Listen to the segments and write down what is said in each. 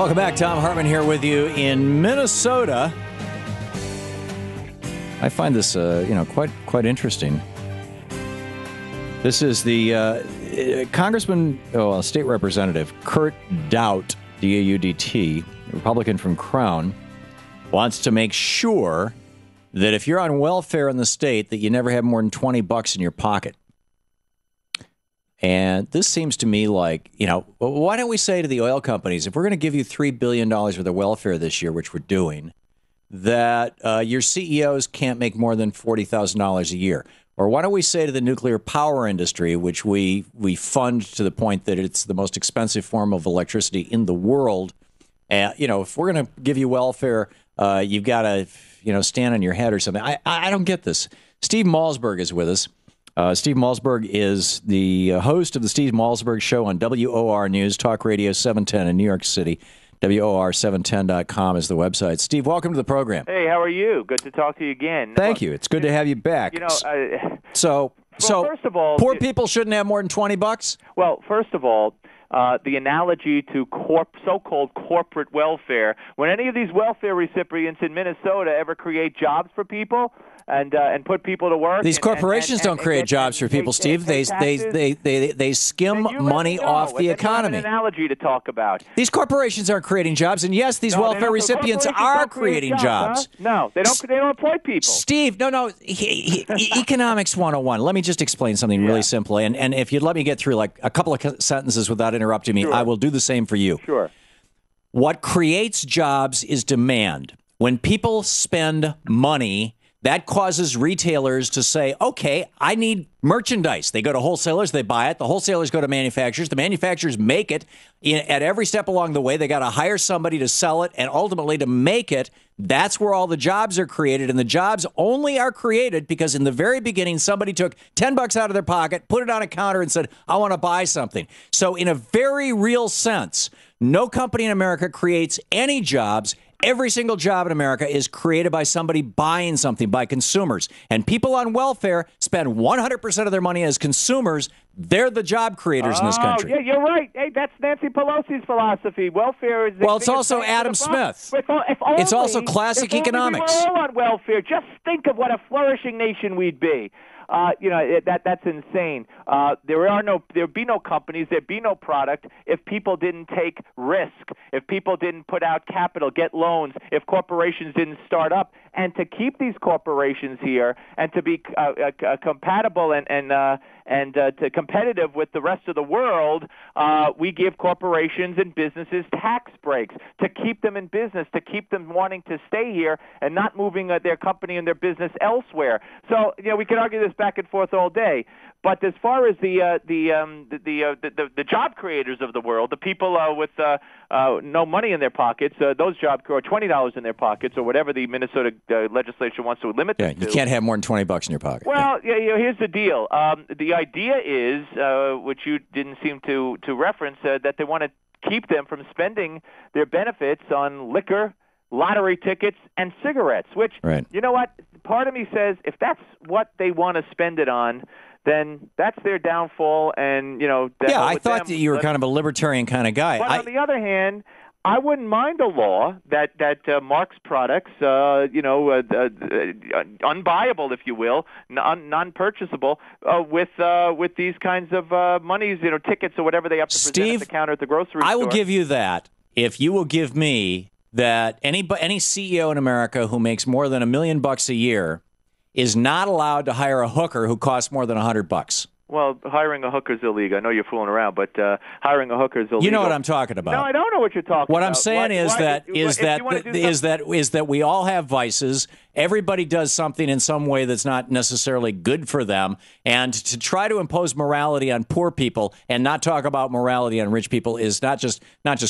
Welcome back. Thom Hartmann here with you in Minnesota. I find this, quite interesting. This is the State Representative Kurt Daudt, D-A-U-D-T, Republican from Crown, wants to make sure that if you're on welfare in the state, that you never have more than $20 in your pocket. And this seems to me like, why don't we say to the oil companies, if we're going to give you $3 billion worth of welfare this year, which we're doing, that your CEOs can't make more than $40,000 a year? Or why don't we say to the nuclear power industry, which we fund to the point that it's the most expensive form of electricity in the world, if we're going to give you welfare, you've got to, stand on your head or something. I don't get this. Steve Malzberg is with us. Steve Malzberg is the host of the Steve Malzberg Show on WOR News, Talk Radio 710 in New York City. WOR710.com is the website. Steve, welcome to the program. Hey, how are you? Good to talk to you again. Thank you. It's good to have you back. So first of all, poor people shouldn't have more than $20? Well, first of all, the analogy to so-called corporate welfare, when any of these welfare recipients in Minnesota ever create jobs for people and put people to work. These corporations don't create jobs for people, Steve. They skim money off the economy. An analogy to talk about. These corporations aren't creating jobs, and yes, these welfare recipients are creating jobs. Huh? No, they don't employ people. Steve, no. Economics 101. Let me just explain something really simply, and if you'd let me get through like a couple of sentences without interrupting me, I will do the same for you. Sure. What creates jobs is demand. When people spend money, that causes retailers to say, okay, I need merchandise. They go to wholesalers, they buy it. The wholesalers go to manufacturers. The manufacturers make it. At every step along the way, they got to hire somebody to sell it and ultimately to make it. That's where all the jobs are created. And the jobs only are created because in the very beginning, somebody took $10 out of their pocket, put it on a counter and said, I want to buy something. So in a very real sense, no company in America creates any jobs. Every single job in America is created by somebody buying something, by consumers. And people on welfare spend 100% of their money as consumers. They're the job creators in this country. Yeah, you're right. Hey, that's Nancy Pelosi's philosophy. Welfare is... It's also Adam Smith. It's also classic economics. If we were all on welfare, just think of what a flourishing nation we'd be. That's insane. There'd be no companies, there'd be no product if people didn't take risk, if people didn't put out capital, get loans, if corporations didn't start up. And to keep these corporations here and to be compatible and to competitive with the rest of the world, we give corporations and businesses tax breaks to keep them in business, to keep them wanting to stay here and not moving their company and their business elsewhere. So, we could argue this back and forth all day. But as far as the job creators of the world, the people with no money in their pockets, those job or $20 in their pockets, or whatever the Minnesota legislature wants to limit them to. You can't have more than $20 in your pocket. Well, here's the deal. The idea is, which you didn't seem to reference, that they want to keep them from spending their benefits on liquor, lottery tickets, and cigarettes, which, you know what, part of me says if that's what they want to spend it on, then that's their downfall. And, I thought that you were kind of a libertarian kind of guy. But on the other hand, I wouldn't mind a law that marks products, unbuyable, if you will, non-purchasable, with these kinds of monies, tickets or whatever they have to present at the counter at the grocery store. I will give you that if you will give me that any CEO in America who makes more than $1 million a year is not allowed to hire a hooker who costs more than $100. Well, hiring a hooker is illegal. I know you're fooling around, but hiring a hooker is illegal. You know what I'm talking about. No, I don't know what you're talking about. What I'm saying is that we all have vices. Everybody does something in some way that's not necessarily good for them. And to try to impose morality on poor people and not talk about morality on rich people is not just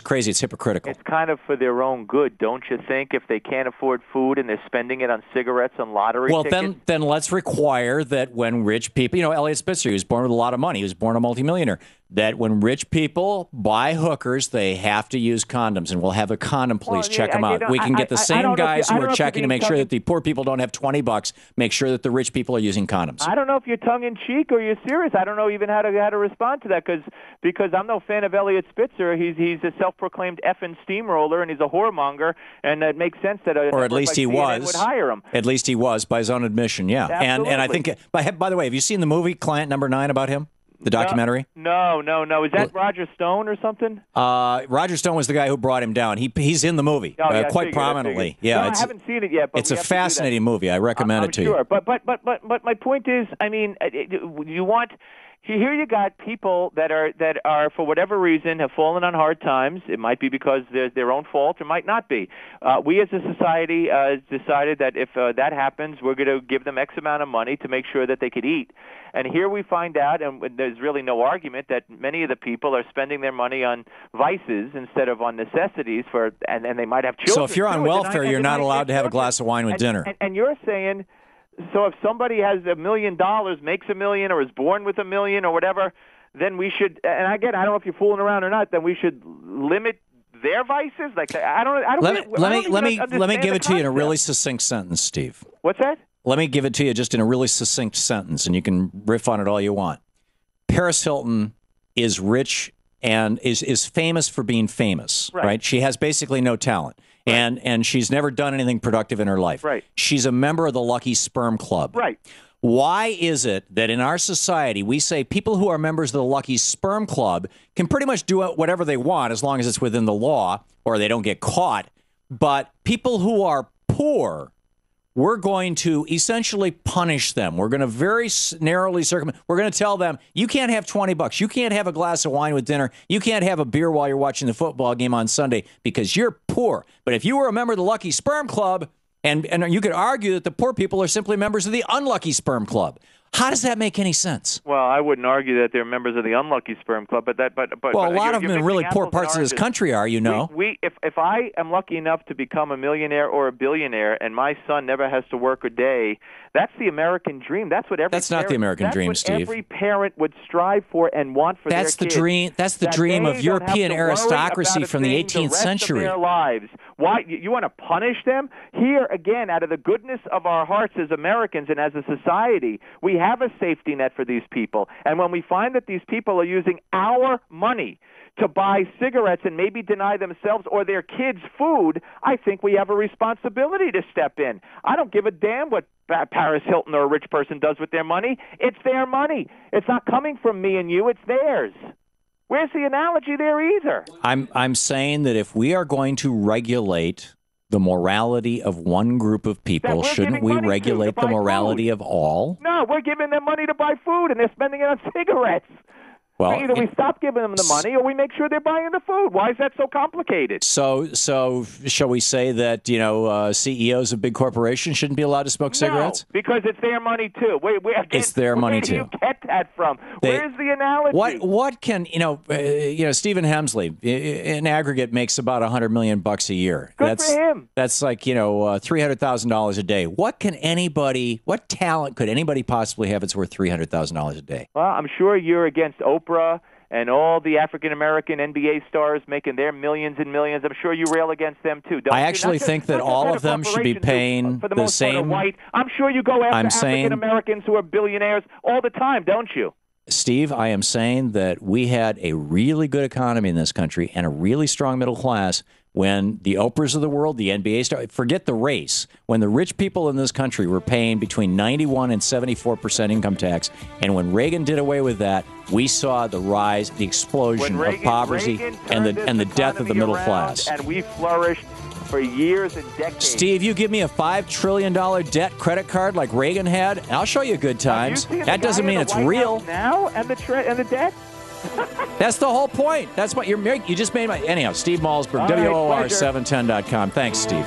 crazy, it's hypocritical. It's kind of for their own good, don't you think? If they can't afford food and they're spending it on cigarettes and lottery tickets? Well, then let's require that when rich people, Elliot Spitzer, he was born with a lot of money, he was born a multimillionaire. that when rich people buy hookers, they have to use condoms, and we'll have a condom police check them out. We can get the same guys who are checking to make sure that the poor people don't have $20, make sure that the rich people are using condoms. I don't know if you're tongue-in-cheek or you're serious. I don't know even how to respond to that because I'm no fan of Elliot Spitzer. He's a self-proclaimed effing steamroller, and he's a whoremonger, and it makes sense that or at least he was would hire him. At least he was, by his own admission, yeah. Absolutely. And I think, by the way, have you seen the movie Client Number 9 about him? The documentary? No. Is that Roger Stone or something? Roger Stone was the guy who brought him down. He's in the movie quite prominently. Yeah, I haven't seen it yet. But it's a fascinating movie. I recommend it to you. But my point is, I mean, you want. Here you got people that are for whatever reason have fallen on hard times. It might be because there's their own fault. It might not be. We as a society decided that if that happens, we're going to give them X amount of money to make sure that they could eat. And here we find out, and there's really no argument, that many of the people are spending their money on vices instead of on necessities and they might have children. So if you're on welfare, you're not allowed to have a glass of wine with dinner. And you're saying, so if somebody has $1 million, makes $1 million, or is born with $1 million or whatever, then we should, and again, I don't know if you're fooling around or not, then we should limit their vices? Like, let me give it to you in a really succinct sentence, Steve. What's that? Let me give it to you just in a really succinct sentence, and you can riff on it all you want. Paris Hilton is rich and is famous for being famous, right? She has basically no talent, and she's never done anything productive in her life. Right. She's a member of the Lucky Sperm Club. Right. Why is it that in our society we say people who are members of the Lucky Sperm Club can pretty much do whatever they want as long as it's within the law or they don't get caught, but people who are poor, we're going to essentially punish them. We're going to very narrowly circumvent. We're going to tell them, you can't have $20. You can't have a glass of wine with dinner. You can't have a beer while you're watching the football game on Sunday because you're poor. But if you were a member of the Lucky Sperm Club, and you could argue that the poor people are simply members of the Unlucky Sperm Club. How does that make any sense? Well, I wouldn't argue that they're members of the Unlucky Sperm Club, but a lot of them in really poor parts of this country are, you know. If I am lucky enough to become a millionaire or a billionaire, and my son never has to work a day, that's the American dream. That's what That's not the American dream, Steve. Every parent would strive for and want for their kids. That's the dream of European aristocracy from the 18th century. Their lives. Why you want to punish them? Here again, out of the goodness of our hearts as Americans and as a society, we have a safety net for these people. And when we find that these people are using our money to buy cigarettes and maybe deny themselves or their kids food, I think we have a responsibility to step in. I don't give a damn what Paris Hilton or a rich person does with their money. It's their money. It's not coming from me and you. It's theirs. Where's the analogy there either? I'm saying that if we are going to regulate the morality of one group of people, shouldn't we regulate the morality of all? No, we're giving them money to buy food, and they're spending it on cigarettes. Well, either we stop giving them the money or we make sure they're buying the food. Why is that so complicated? So shall we say that, CEOs of big corporations shouldn't be allowed to smoke cigarettes? No, because it's their money, too. It's their money, too. Where do you get that from? Where's the analogy? What can, Stephen Hemsley, in aggregate, makes about $100 million a year. Good for him. That's like, $300,000 a day. What talent could anybody possibly have that's worth $300,000 a day? Well, I'm sure you're against Oprah and all the African-American NBA stars making their millions and millions. I'm sure you rail against them, too. I actually think that all of them should be paying for the most part, are white. I'm sure you go after African-Americans who are billionaires all the time, don't you? Steve, I am saying that we had a really good economy in this country and a really strong middle class when the Oprahs of the world, the NBA stars, forget the race, when the rich people in this country were paying between 91 and 74% income tax, and when Reagan did away with that, we saw the rise, the explosion of poverty and the death of the middle class. And we flourished for years and decades. Steve, you give me a $5 trillion debt credit card like Reagan had, and I'll show you good times. That doesn't mean it's real. Now and the debt? That's the whole point. That's what you just made. Anyhow, Steve Malzberg, WOR710.com. Thanks, Steve.